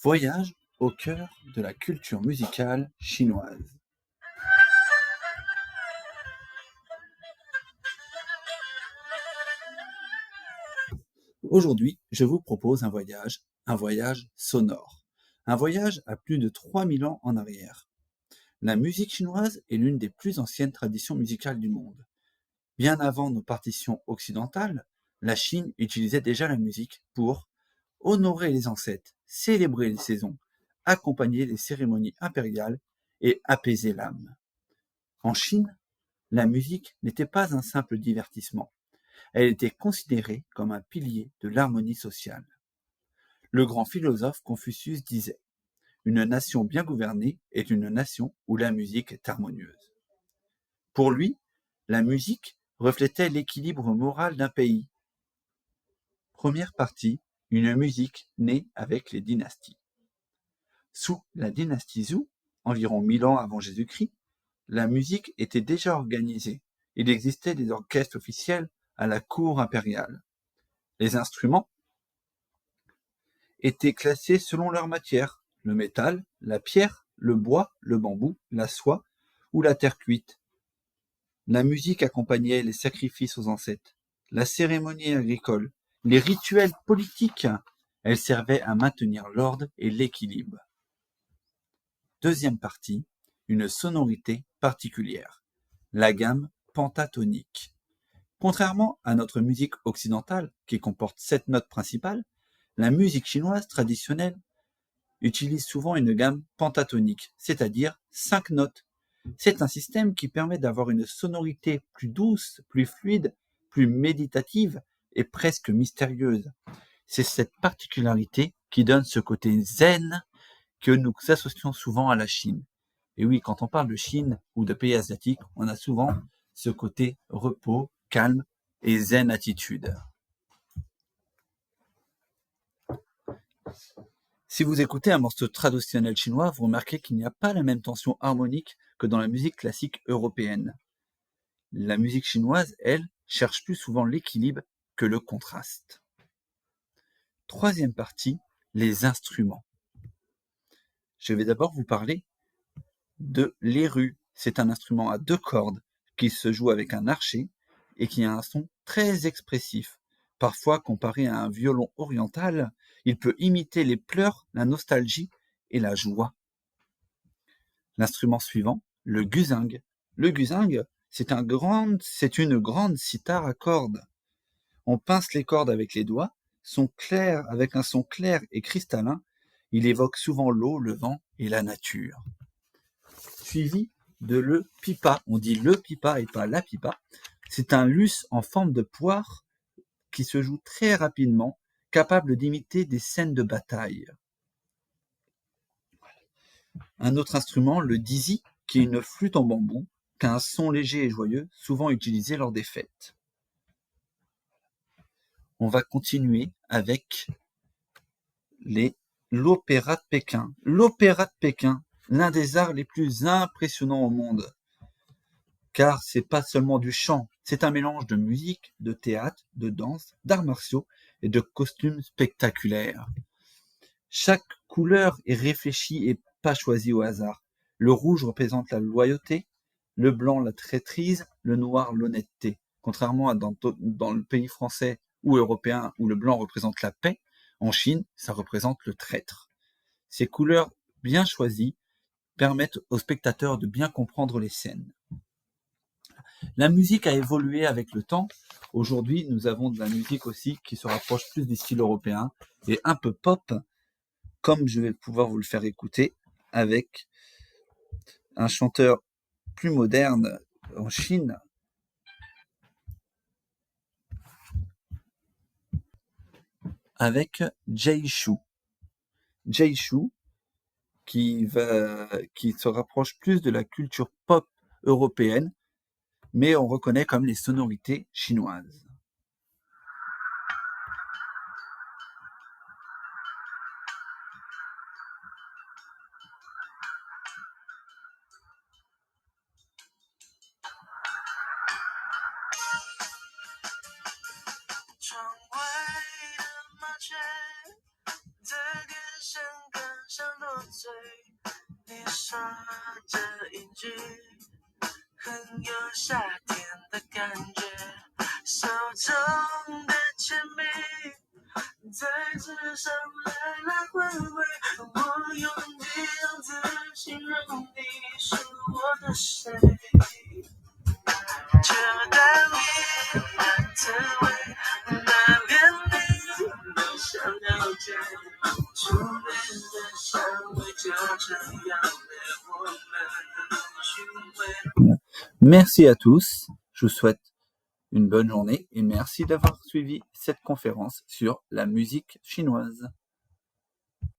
Voyage au cœur de la culture musicale chinoise. Aujourd'hui, je vous propose un voyage sonore. Un voyage à plus de 3000 ans en arrière. La musique chinoise est l'une des plus anciennes traditions musicales du monde. Bien avant nos partitions occidentales, la Chine utilisait déjà la musique pour honorer les ancêtres, célébrer les saisons, accompagner les cérémonies impériales et apaiser l'âme. En Chine, la musique n'était pas un simple divertissement. Elle était considérée comme un pilier de l'harmonie sociale. Le grand philosophe Confucius disait : une nation bien gouvernée est une nation où la musique est harmonieuse. Pour lui, la musique reflétait l'équilibre moral d'un pays. Première partie, une musique née avec les dynasties. Sous la dynastie Zhou, environ 1000 ans avant Jésus-Christ, la musique était déjà organisée. Il existait des orchestres officiels à la cour impériale. Les instruments étaient classés selon leur matière, le métal, la pierre, le bois, le bambou, la soie ou la terre cuite. La musique accompagnait les sacrifices aux ancêtres, la cérémonie agricole, les rituels politiques. Elle servait à maintenir l'ordre et l'équilibre. Deuxième partie, une sonorité particulière, la gamme pentatonique. Contrairement à notre musique occidentale, qui comporte 7 notes principales, la musique chinoise traditionnelle utilise souvent une gamme pentatonique, c'est-à-dire 5 notes. C'est un système qui permet d'avoir une sonorité plus douce, plus fluide, plus méditative et presque mystérieuse. C'est cette particularité qui donne ce côté zen que nous associons souvent à la Chine. Et oui, quand on parle de Chine ou de pays asiatiques, on a souvent ce côté repos, calme et zen attitude. Si vous écoutez un morceau traditionnel chinois, vous remarquez qu'il n'y a pas la même tension harmonique que dans la musique classique européenne. La musique chinoise, elle, cherche plus souvent l'équilibre que le contraste. Troisième partie, les instruments. Je vais d'abord vous parler de l'érhu. C'est un instrument à 2 cordes qui se joue avec un archet et qui a un son très expressif. Parfois, comparé à un violon oriental, il peut imiter les pleurs, la nostalgie et la joie. L'instrument suivant, le guzheng. Le guzheng, c'est une grande cithare à cordes. On pince les cordes avec les doigts, avec un son clair et cristallin. Il évoque souvent l'eau, le vent et la nature. Suivi de le pipa. On dit le pipa et pas la pipa. C'est un luth en forme de poire qui se joue très rapidement, capable d'imiter des scènes de bataille. Un autre instrument, le dizi, qui est une flûte en bambou, qui a un son léger et joyeux, souvent utilisé lors des fêtes. On va continuer avec l'opéra de Pékin. L'opéra de Pékin, l'un des arts les plus impressionnants au monde. Car c'est pas seulement du chant, c'est un mélange de musique, de théâtre, de danse, d'arts martiaux et de costumes spectaculaires. Chaque couleur est réfléchie et pas choisie au hasard. Le rouge représente la loyauté, le blanc la traîtrise, le noir l'honnêteté. Contrairement à dans le pays français ou européen où le blanc représente la paix, en Chine, ça représente le traître. Ces couleurs bien choisies permettent aux spectateurs de bien comprendre les scènes. La musique a évolué avec le temps. Aujourd'hui, nous avons de la musique aussi qui se rapproche plus du style européen et un peu pop, comme je vais pouvoir vous le faire écouter avec un chanteur plus moderne en Chine, avec Jay Chou. Jay Chou, qui se rapproche plus de la culture pop européenne, mais on reconnaît comme les sonorités chinoises. 插着影句，很有夏天的感觉，手中的铅笔在纸上来来回回，我用你样子形容你是我的谁，这淡明的滋味，那连你都想了解，初恋的香味就这样被我们寻味。Merci à tous, je vous souhaite une bonne journée et merci d'avoir suivi cette conférence sur la musique chinoise.